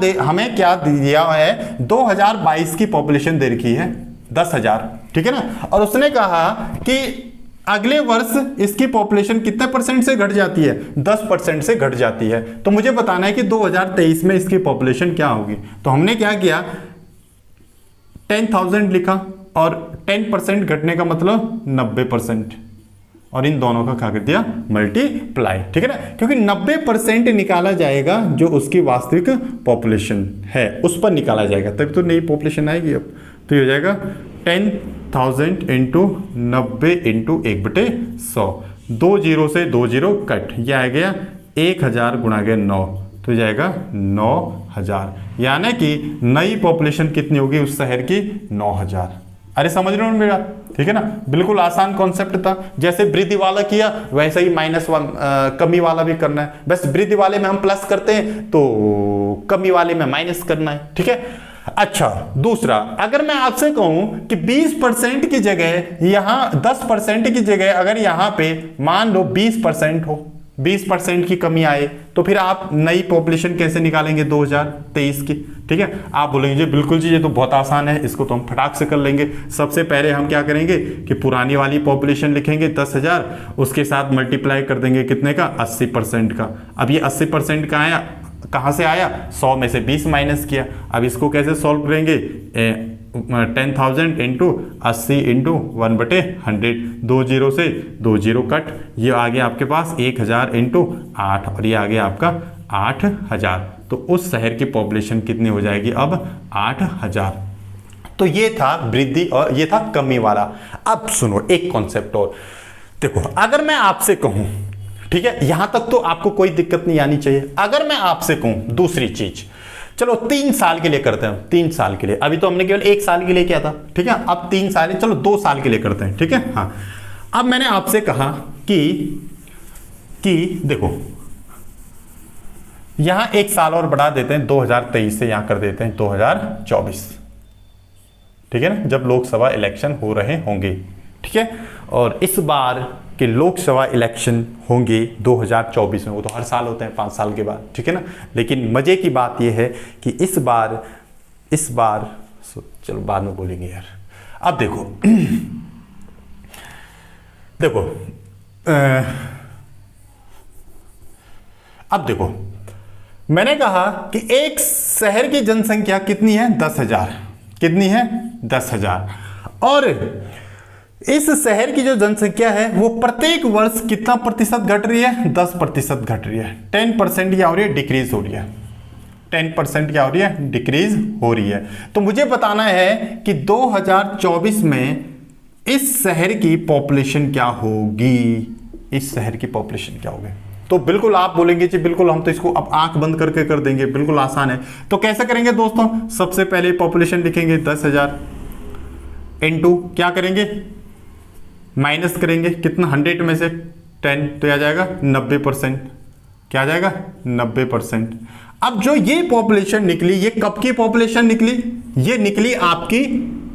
दिया है, 2022 की पॉपुलेशन दे रखी है 10,000, ठीक है ना, और उसने कहा कि अगले वर्ष इसकी पॉपुलेशन कितने परसेंट से घट जाती है, 10% से घट जाती है। तो मुझे बताना है कि 2023 में इसकी पॉपुलेशन क्या होगी। तो हमने क्या किया, 10,000 लिखा, और 10% घटने का मतलब 90%, और इन दोनों का क्या कर दिया, मल्टीप्लाई, ठीक है ना, क्योंकि 90% निकाला जाएगा जो उसकी वास्तविक पॉपुलेशन है उस पर निकाला जाएगा, तब तो नई पॉपुलेशन आएगी। अब तो ये हो जाएगा 10,000 इंटू 90 इंटू 1/100, 2 जीरो से 2 जीरो कट, यह आ गया 1000 गुणा गया 9, तो जाएगा 9,000, यानी कि नई पॉपुलेशन कितनी होगी उस शहर की, 9,000। अरे समझ रहे हो मेरा, ठीक है ना, बिल्कुल आसान कॉन्सेप्ट था। जैसे वृद्धि वाला किया वैसे ही कमी वाला भी करना है, बस वृद्धि वाले में हम प्लस करते हैं तो कमी वाले में माइनस करना है, ठीक है। अच्छा, दूसरा, अगर मैं आपसे कहूं कि 20% की जगह यहां 10% की जगह अगर यहां पे मान लो 20% हो, 20% की कमी आए, तो फिर आप नई पॉपुलेशन कैसे निकालेंगे 2023 की, ठीक है। आप बोलेंगे जी बिल्कुल जी ये तो बहुत आसान है, इसको तो हम फटाक से कर लेंगे। सबसे पहले हम क्या करेंगे कि पुरानी वाली पॉपुलेशन लिखेंगे 10,000, उसके साथ मल्टीप्लाई कर देंगे कितने का, 80% का। अब ये 80% का आया, कहाँ से आया, 100 में से 20 माइनस किया। अब इसको कैसे सॉल्व करेंगे, 10,000 इंटू 80 इंटू 1/100, 2 जीरो से 2 जीरो कट, ये आ गया आपके पास 1000 इंटू 8, और ये आ गया आपका 8,000। तो उस शहर की पॉपुलेशन कितनी हो जाएगी अब, 8,000। तो ये था वृद्धि और ये था कमी वाला। अब सुनो एक कॉन्सेप्ट और, देखो अगर मैं आपसे कहूं, ठीक है, यहां तक तो आपको कोई दिक्कत नहीं आनी चाहिए। अगर मैं आपसे कहूं दूसरी चीज, चलो 3 साल के लिए करते हैं, 3 साल के लिए, अभी तो हमने केवल 1 साल के लिए किया था, ठीक है, अब 3 साल, चलो 2 साल के लिए करते हैं, ठीक है। हाँ, अब मैंने आपसे कहा कि देखो यहां 1 साल और बढ़ा देते हैं, 2023 से यहां कर देते हैं 2024, ठीक है ना, जब लोकसभा इलेक्शन हो रहे होंगे, ठीक है। और इस बार के लोकसभा इलेक्शन होंगे 2024 में, वो तो हर साल होते हैं 5 साल के बाद, ठीक है ना। लेकिन मजे की बात यह है कि इस बार चलो बाद में बोलेंगे यार। अब देखो अब देखो मैंने कहा कि एक शहर की जनसंख्या कितनी है, 10,000, कितनी है, 10,000, और इस शहर की जो जनसंख्या है वो प्रत्येक वर्ष कितना प्रतिशत घट रही है, 10% घट रही है। 10% क्या हो रही है, डिक्रीज हो रही है, 10% क्या हो रही है, डिक्रीज हो रही है। तो मुझे बताना है कि 2024 में इस शहर की पॉपुलेशन क्या होगी, इस शहर की पॉपुलेशन क्या होगी। तो बिल्कुल आप बोलेंगे जी बिल्कुल हम तो इसको अब आंख बंद करके कर देंगे, बिल्कुल आसान है। तो कैसे करेंगे दोस्तों, सबसे पहले पॉपुलेशन लिखेंगे 10,000 इंटू क्या करेंगे, माइनस करेंगे कितना, 100 में से 10, तो आ जाएगा 90%। क्या आ जाएगा? 90%। अब जो ये पॉपुलेशन निकली, ये कब की पॉपुलेशन निकली? ये निकली आपकी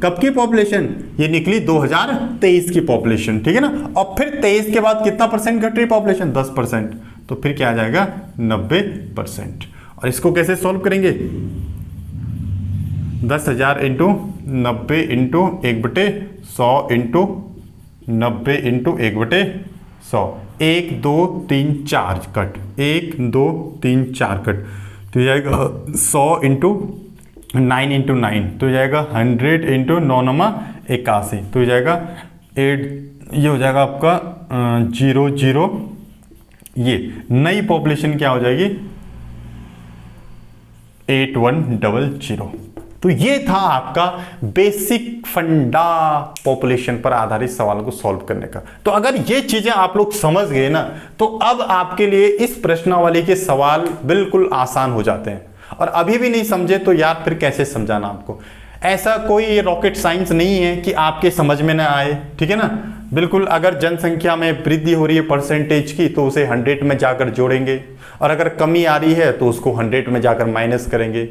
कब की पॉपुलेशन? ये निकली 2023 की पॉपुलेशन, ठीक है ना। और फिर 23 के बाद कितना परसेंट घट रही पॉपुलेशन? 10%। तो फिर क्या आ जाएगा? 90%। और इसको कैसे सॉल्व करेंगे? 10,000 into 90 into 1/100 into 90 into 1/100। 1 2 3 4 cut, 1 2 3 4 cut, तो जाएगा 100 इंटू 9 इंटू 9, तो जाएगा 100 इंटू 9 नमा 81, तो जाएगा 8, ये हो जाएगा आपका 0 0। ये नई पॉपुलेशन क्या हो जाएगी? 8100। तो ये था आपका बेसिक फंडा पॉपुलेशन पर आधारित सवाल को सॉल्व करने का। तो अगर ये चीजें आप लोग समझ गए ना, तो अब आपके लिए इस प्रश्नावली के सवाल बिल्कुल आसान हो जाते हैं। और अभी भी नहीं समझे तो यार फिर कैसे समझाना आपको? ऐसा कोई रॉकेट साइंस नहीं है कि आपके समझ में ना आए, ठीक है ना। बिल्कुल, अगर जनसंख्या में वृद्धि हो रही है परसेंटेज की, तो उसे 100 में जाकर जोड़ेंगे, और अगर कमी आ रही है तो उसको 100 में जाकर माइनस करेंगे,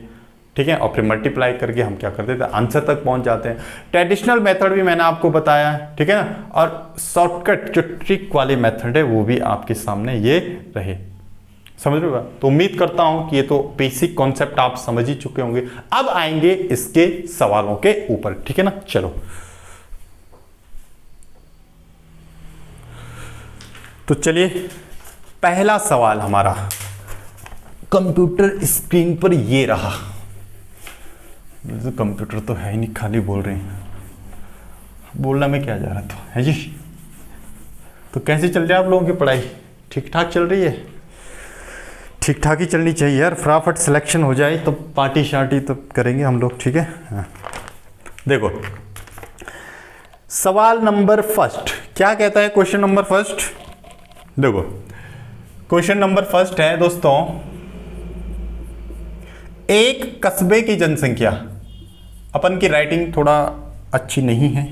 ठीक है। और फिर मल्टीप्लाई करके हम क्या करते थे? आंसर तक पहुंच जाते हैं। ट्रेडिशनल मेथड भी मैंने आपको बताया है, ठीक है ना। और शॉर्टकट जो ट्रिक वाली मेथड है वो भी आपके सामने ये रहे, समझ रहे हो? तो उम्मीद करता हूं कि ये तो बेसिक कॉन्सेप्ट आप समझ ही चुके होंगे। अब आएंगे इसके सवालों के ऊपर, ठीक है ना। चलो, तो चलिए, पहला सवाल हमारा कंप्यूटर स्क्रीन पर ये रहा। कंप्यूटर तो है ही नहीं, खाली बोल रहे हैं, बोलना में क्या जा रहा था, है जी। तो कैसे चल रही है आप लोगों की पढ़ाई? ठीक ठाक चल रही है? ठीक ठाक ही चलनी चाहिए यार, फटाफट सिलेक्शन हो जाए तो पार्टी शार्टी तो करेंगे हम लोग, ठीक है। हाँ। देखो, सवाल नंबर फर्स्ट क्या कहता है? क्वेश्चन नंबर फर्स्ट, देखो क्वेश्चन नंबर फर्स्ट है दोस्तों, एक कस्बे की जनसंख्या, अपन की राइटिंग थोड़ा अच्छी नहीं है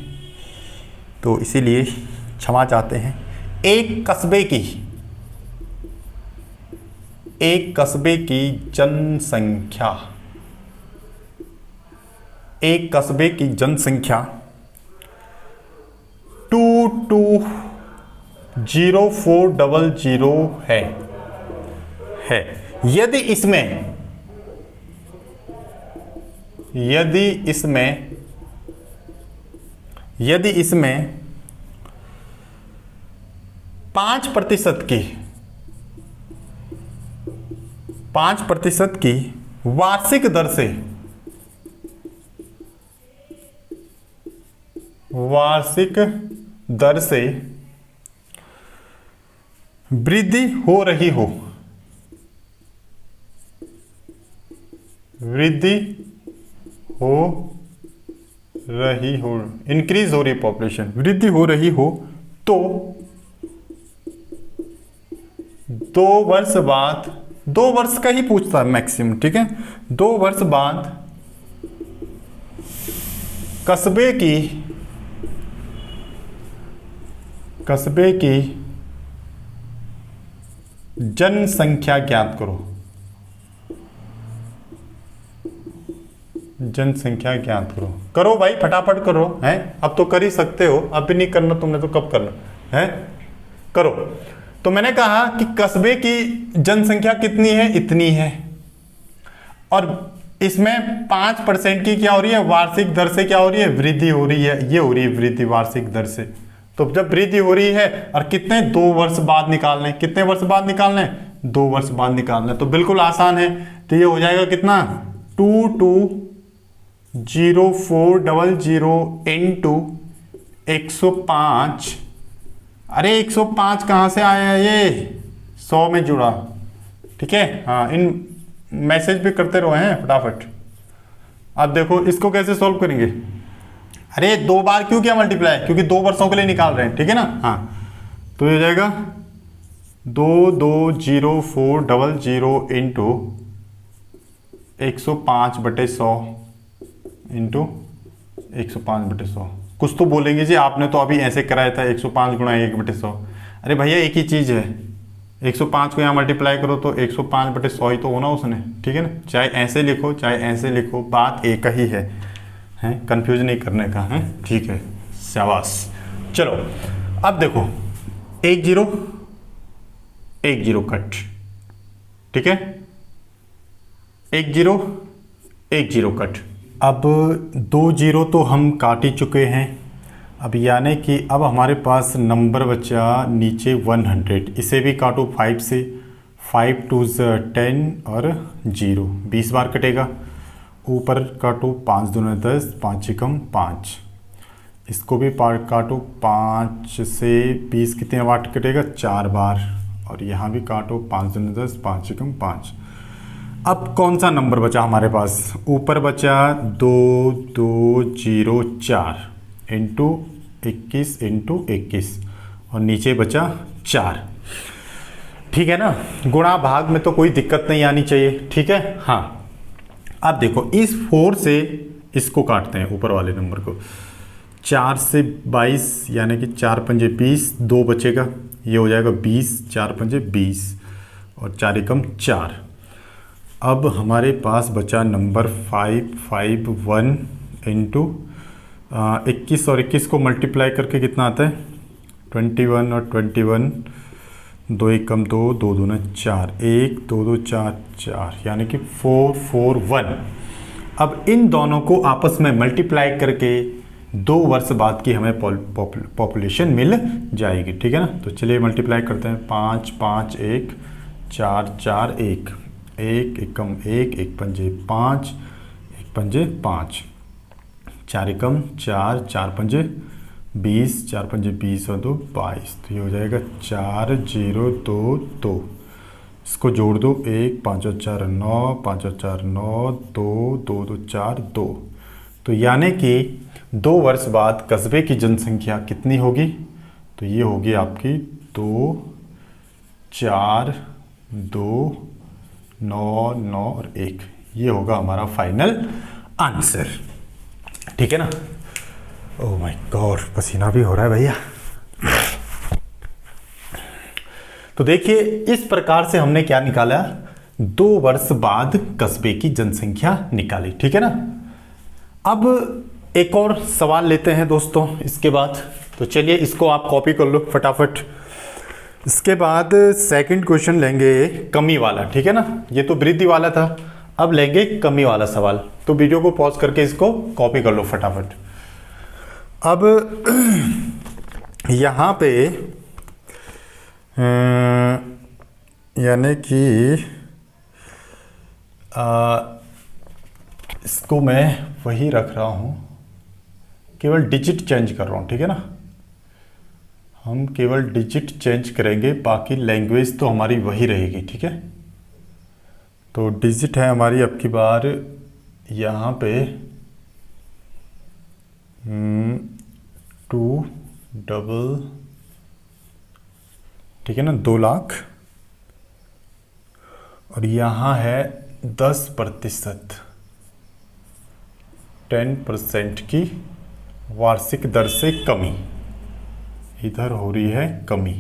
तो इसीलिए क्षमा चाहते हैं। एक कस्बे की जनसंख्या, एक कस्बे की जनसंख्या 220,400 है। यदि इसमें 5% की वार्षिक दर से वृद्धि हो रही हो, इंक्रीज हो रही पॉपुलेशन, वृद्धि हो रही हो, तो 2 वर्ष बाद, 2 वर्ष का ही पूछता है मैक्सिमम, ठीक है। 2 वर्ष बाद कस्बे की जनसंख्या ज्ञात करो। जनसंख्या ज्ञात करो भाई, फटाफट करो, हैं? अब तो कर ही सकते हो, अब भी नहीं करना तुमने तो कब करना है? करो। तो मैंने कहा कि कस्बे की जनसंख्या कितनी है? इतनी है, और इसमें 5% की क्या हो रही है? वार्षिक दर से क्या हो रही है? वृद्धि हो रही है। ये हो रही है वृद्धि वार्षिक दर से। तो जब वृद्धि हो रही है, और कितने 2 वर्ष बाद निकालने, कितने वर्ष बाद निकालने? 2 वर्ष बाद निकालने। तो बिल्कुल आसान है। तो ये हो जाएगा कितना? 220,400 इंटू 105। अरे 105 कहाँ से आया? ये 100 में जुड़ा, ठीक है। हाँ, इन मैसेज भी करते रहो हैं फटाफट। अब देखो इसको कैसे सॉल्व करेंगे। अरे 2 बार क्यों किया मल्टीप्लाई? क्योंकि 2 वर्षों के लिए निकाल रहे हैं, ठीक है ना। हाँ, तो ये हो जाएगा 220,400 इंटू 105/100 इंटू 105/100। कुछ तो बोलेंगे जी, आपने तो अभी ऐसे कराया था 105 गुणा 1/100। अरे भैया एक ही चीज़ है, 105 को यहाँ मल्टीप्लाई करो तो 105/100 ही तो होना उसने, ठीक है ना। चाहे ऐसे लिखो चाहे ऐसे लिखो, बात एक ही है, कंफ्यूज नहीं करने का है, ठीक है, शाबाश। चलो अब देखो 1 0 1 0 कट, ठीक है, 1 0 1 0 कट। अब 2 0 तो हम काट ही चुके हैं, अब यानी कि अब हमारे पास नंबर बचा नीचे 100, इसे भी काटो 5 से, 5 2 10 और 0 20 बार कटेगा। ऊपर काटो 5 2 10, 5 एकम 5, इसको भी काटो 5 से 20 कितने बार कटेगा, 4 बार, और यहाँ भी काटो 5 2 10, 5 एकम 5। अब कौन सा नंबर बचा हमारे पास, ऊपर बचा 2 2 0 4 इंटू 21 इंटू 21 और नीचे बचा 4, ठीक है ना। गुणा भाग में तो कोई दिक्कत नहीं आनी चाहिए, ठीक है। हाँ अब देखो इस 4 से इसको काटते हैं ऊपर वाले नंबर को, 4 से 22 यानी कि 4 पंजे 20, 2 बचेगा, ये हो जाएगा 20, 4 पंजे 20 और 4 एकम 4। अब हमारे पास बचा नंबर 551 इंटू 21 और 21 को मल्टीप्लाई करके कितना आता है 21 और 21, 2 एकम 2, 2 दूना 4, 1 2 2 4 4 यानी कि 441। अब इन दोनों को आपस में मल्टीप्लाई करके 2 वर्ष बाद की हमें पॉपुलेशन मिल जाएगी, ठीक है ना। तो चलिए मल्टीप्लाई करते हैं, 5 5 1 4 4 1, 1 एकम 1, 1 पंजे 5, 1 पंजे 5, 4 एकम 4, 4 पंजे 20, 4 पंजे 20 और 2 22, तो ये हो जाएगा 4 0 2 2। इसको जोड़ दो, 1 5 और 4 9, 5 और 4 9, 2 2 2 4 2। तो यानी कि 2 वर्ष बाद कस्बे की जनसंख्या कितनी होगी, तो ये होगी आपकी 2 4 2 9 9 और 1, ये होगा हमारा फाइनल आंसर, ठीक है ना। ओह माय गॉड, पसीना भी हो रहा है भैया। तो देखिए इस प्रकार से हमने क्या निकाला, 2 वर्ष बाद कस्बे की जनसंख्या निकाली, ठीक है ना। अब एक और सवाल लेते हैं दोस्तों इसके बाद, तो चलिए इसको आप कॉपी कर लो फटाफट। इसके बाद सेकंड क्वेश्चन लेंगे कमी वाला, ठीक है ना। ये तो वृद्धि वाला था, अब लेंगे कमी वाला सवाल, तो वीडियो को पॉज करके इसको कॉपी कर लो फटाफट। अब यहाँ पे यानी कि इसको मैं वही रख रहा हूँ, केवल डिजिट चेंज कर रहा हूँ, ठीक है ना। हम केवल डिजिट चेंज करेंगे, बाकी लैंग्वेज तो हमारी वही रहेगी, ठीक है। तो डिजिट है हमारी अब की बार यहाँ पे 2 डबल, ठीक है ना, 2 लाख, और यहाँ है 10%, 10% की वार्षिक दर से कमी, इधर हो रही है कमी,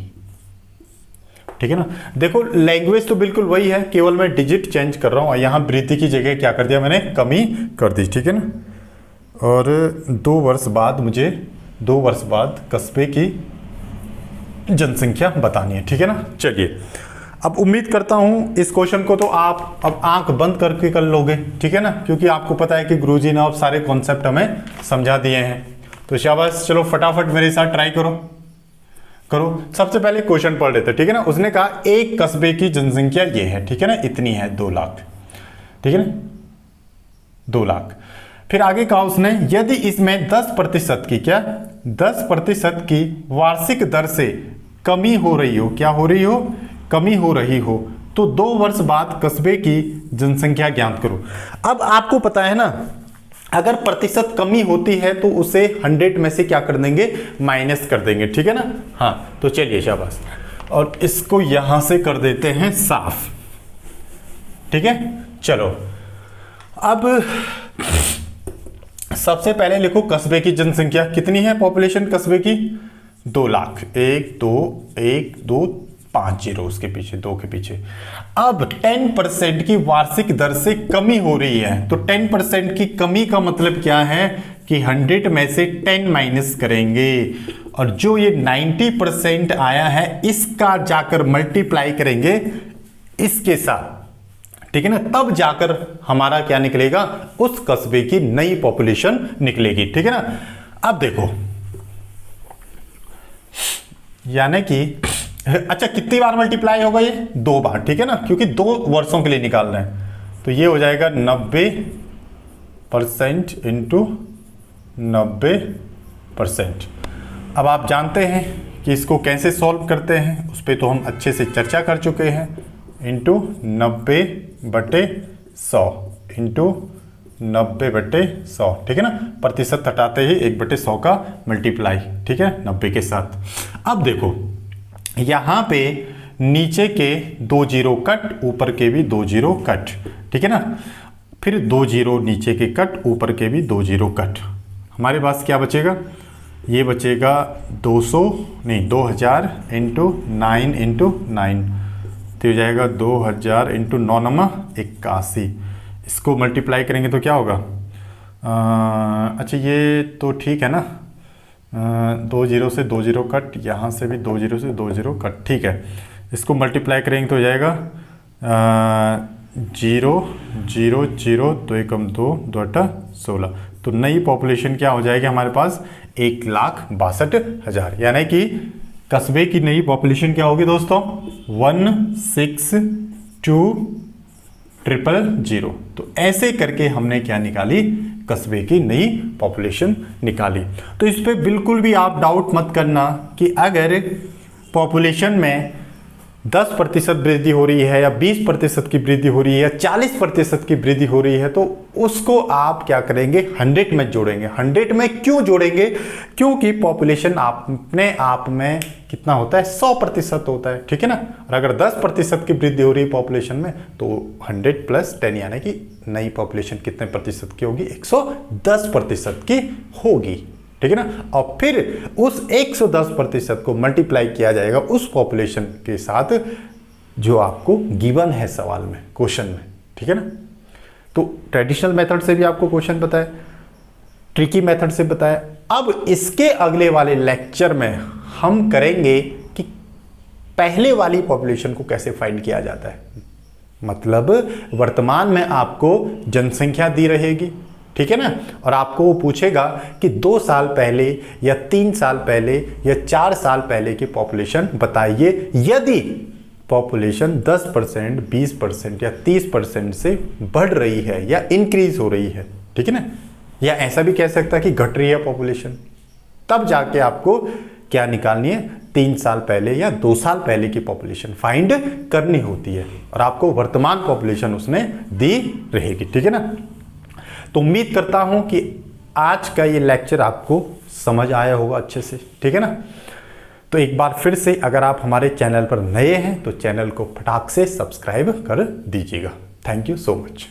ठीक है ना। देखो लैंग्वेज तो बिल्कुल वही है, केवल मैं डिजिट चेंज कर रहा हूँ और यहाँ वृद्धि की जगह क्या कर दिया मैंने, कमी कर दी, ठीक है ना। और 2 वर्ष बाद मुझे 2 वर्ष बाद कस्बे की जनसंख्या बतानी है, ठीक है ना। चलिए अब उम्मीद करता हूँ इस क्वेश्चन को तो आप अब आंख बंद करके कर लोगे, ठीक है ना, क्योंकि आपको पता है कि गुरुजी ने अब सारे कॉन्सेप्ट हमें समझा दिए हैं। तो शाबाश, चलो फटाफट मेरे साथ ट्राई करो। सबसे पहले क्वेश्चन पढ़ लेते, ठीक है ना। उसने कहा एक कस्बे की जनसंख्या ये है, ठीक है ना, इतनी है 2 लाख, ठीक है ना, 2 लाख। फिर आगे कहा उसने यदि इसमें 10% की, क्या 10% की वार्षिक दर से कमी हो रही हो, क्या हो रही हो, कमी हो रही हो, तो 2 वर्ष बाद कस्बे की जनसंख्या ज्ञात करो। अब आपको पता है ना, अगर प्रतिशत कमी होती है तो उसे 100 में से क्या कर देंगे, माइनस कर देंगे, ठीक है ना। हाँ तो चलिए शाबाश, और इसको यहां से कर देते हैं साफ, ठीक है। चलो अब सबसे पहले लिखो कस्बे की जनसंख्या कितनी है, पॉपुलेशन कस्बे की 2 लाख, 1 2 1 2 5 जीरो उसके पीछे, 2 के पीछे। अब 10% की वार्षिक दर से कमी हो रही है, तो 10% की कमी का मतलब क्या है कि 100 में से 10 माइनस करेंगे, और जो ये 90% आया है इसका जाकर मल्टीप्लाई करेंगे इसके साथ, ठीक है ना, तब जाकर हमारा क्या निकलेगा, उस कस्बे की नई पॉपुलेशन निकलेगी, ठीक है ना। अब देखो, यानी कि अच्छा कितनी बार मल्टीप्लाई होगा ये, 2 बार, ठीक है ना, क्योंकि 2 वर्षों के लिए निकाल रहे हैं, तो ये हो जाएगा 90% इंटू 90%। अब आप जानते हैं कि इसको कैसे सॉल्व करते हैं, उस पर तो हम अच्छे से चर्चा कर चुके हैं, इंटू 90/100 इंटू 90/100, ठीक है ना, प्रतिशत हटाते ही 1/100 का मल्टीप्लाई, ठीक है, 90 के साथ। अब देखो यहाँ पे नीचे के 2 जीरो कट, ऊपर के भी 2 जीरो कट, ठीक है ना, फिर 2 जीरो नीचे के कट, ऊपर के भी 2 जीरो कट, हमारे पास क्या बचेगा, ये बचेगा 2000 इंटू 9 इंटू 9, तो हो जाएगा 2000 इंटू 9 9 81। इसको मल्टीप्लाई करेंगे तो क्या होगा, अच्छा ये तो ठीक है ना, 2 जीरो से 2 जीरो कट, यहाँ से भी 2 जीरो से 2 जीरो कट, ठीक है, इसको मल्टीप्लाई करेंगे तो हो जाएगा 0 0 0 2 एकम 2 2 16, तो नई पॉपुलेशन क्या हो जाएगी हमारे पास, 1,62,000, यानी कि कस्बे की नई पॉपुलेशन क्या होगी दोस्तों, 162,000। तो ऐसे करके हमने क्या निकाली, कस्बे की नई पॉपुलेशन निकाली। तो इस पे बिल्कुल भी आप डाउट मत करना कि अगर पॉपुलेशन में 10% वृद्धि हो रही है या 20% की वृद्धि हो रही है या 40% की वृद्धि हो रही है, तो उसको आप क्या करेंगे, 100 में जोड़ेंगे। 100 में क्यों जोड़ेंगे, क्योंकि पॉपुलेशन अपने आप में कितना होता है, 100% होता है, ठीक है ना, और अगर 10% की वृद्धि हो रही है पॉपुलेशन में, तो 100 + 10 यानी कि नई पॉपुलेशन कितने प्रतिशत की होगी, 110% की होगी, ठीक है ना, और फिर उस 110% को मल्टीप्लाई किया जाएगा उस पॉपुलेशन के साथ जो आपको गिवन है सवाल में, क्वेश्चन में, ठीक है ना। तो ट्रेडिशनल मेथड से भी आपको क्वेश्चन बताया, ट्रिकी मेथड से बताया। अब इसके अगले वाले लेक्चर में हम करेंगे कि पहले वाली पॉपुलेशन को कैसे फाइंड किया जाता है, मतलब वर्तमान में आपको जनसंख्या दी रहेगी, ठीक है ना, और आपको वो पूछेगा कि 2 साल पहले या 3 साल पहले या 4 साल पहले की पॉपुलेशन बताइए, यदि पॉपुलेशन 10%, 20% या 30% से बढ़ रही है या इंक्रीज हो रही है, ठीक है ना, या ऐसा भी कह सकता है कि घट रही है पॉपुलेशन, तब जाके आपको क्या निकालनी है, 3 साल पहले या 2 साल पहले की पॉपुलेशन फाइंड करनी होती है, और आपको वर्तमान पॉपुलेशन उसने दी रहेगी, ठीक है ना। तो उम्मीद करता हूं कि आज का ये लेक्चर आपको समझ आया होगा अच्छे से, ठीक है ना। तो एक बार फिर से अगर आप हमारे चैनल पर नए हैं तो चैनल को फटाक से सब्सक्राइब कर दीजिएगा। Thank you so much.